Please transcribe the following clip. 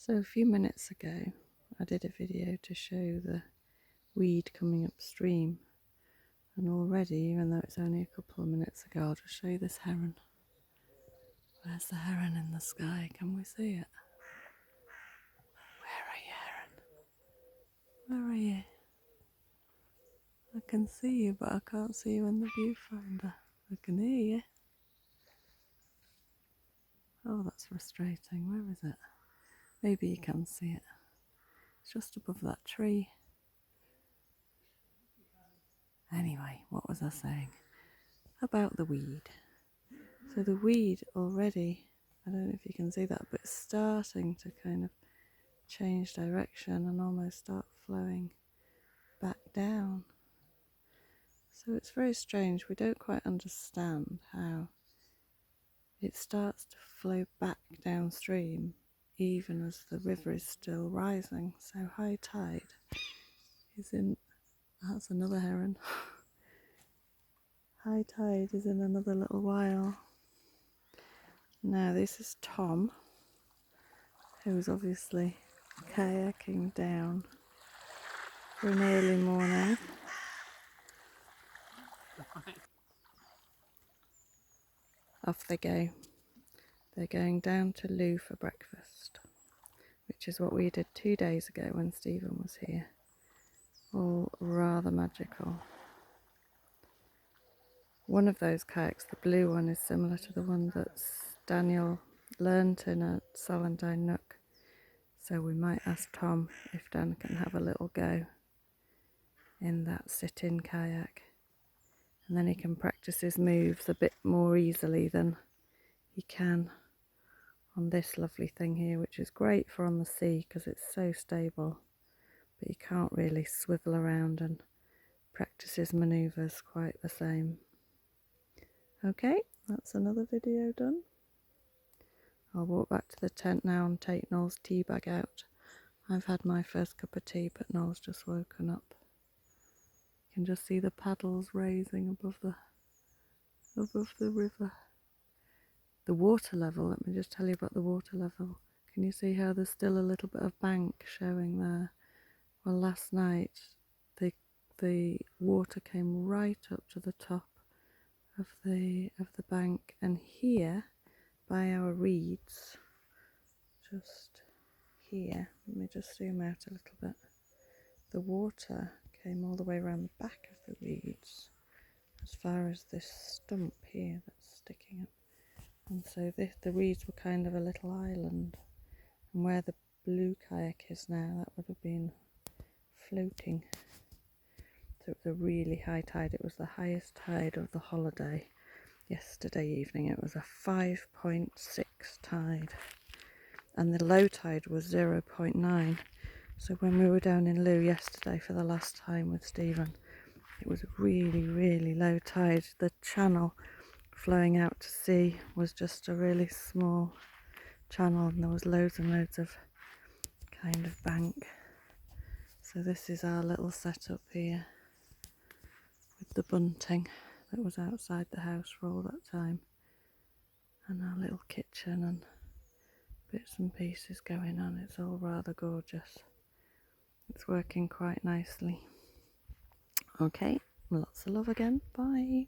So a few minutes ago I did a video to show the weed coming upstream, and already, even though it's only a couple of minutes ago, I'll just show you this heron. Where's the heron in the sky? Can we see it? Where are you, heron? Where are you? I can see you, but I can't see you in the viewfinder. I can hear you. Oh, that's frustrating. Where is it? Maybe you can see it. It's just above that tree. Anyway, what was I saying? About the weed. So the weed already, I don't know if you can see that, but it's starting to kind of change direction and almost start flowing back down. So it's very strange. We don't quite understand how it starts to flow back downstream even as the river is still rising. So high tide is in, that's another heron. High tide is in another little while. Now this is Tom, who's obviously kayaking down for an early morning. Off they go. They're going down to Looe for breakfast, which is what we did 2 days ago when Stephen was here. All rather magical. One of those kayaks, the blue one, is similar to the one that Daniel learnt in at Sallandine Nook. So we might ask Tom if Dan can have a little go in that sit-in kayak. And then he can practice his moves a bit more easily than he can on this lovely thing here, which is great for on the sea because it's so stable, but you can't really swivel around and practice his manoeuvres quite the same. Okay, that's another video done. I'll walk back to the tent now and take Noel's tea bag out. I've had my first cup of tea, but Noel's just woken up. You can just see the paddles raising above the river. The water level, let me just tell you about the water level. Can you see how there's still a little bit of bank showing there? Well, last night the water came right up to the top of the bank, and here by our reeds, just here, let me just zoom out a little bit, the water came all the way around the back of the reeds as far as this stump here that's sticking up. And so the reeds were kind of a little island, and where the blue kayak is now, that would have been floating. So it was a really high tide. It was the highest tide of the holiday. Yesterday evening it was a 5.6 tide, and the low tide was 0.9. So when we were down in Looe yesterday for the last time with Stephen, it was really, really low tide. The channel flowing out to sea was just a really small channel, and there was loads and loads of kind of bank. So this is our little setup here with the bunting that was outside the house for all that time, and our little kitchen and bits and pieces going on. It's all rather gorgeous. It's working quite nicely. Okay, lots of love again. Bye.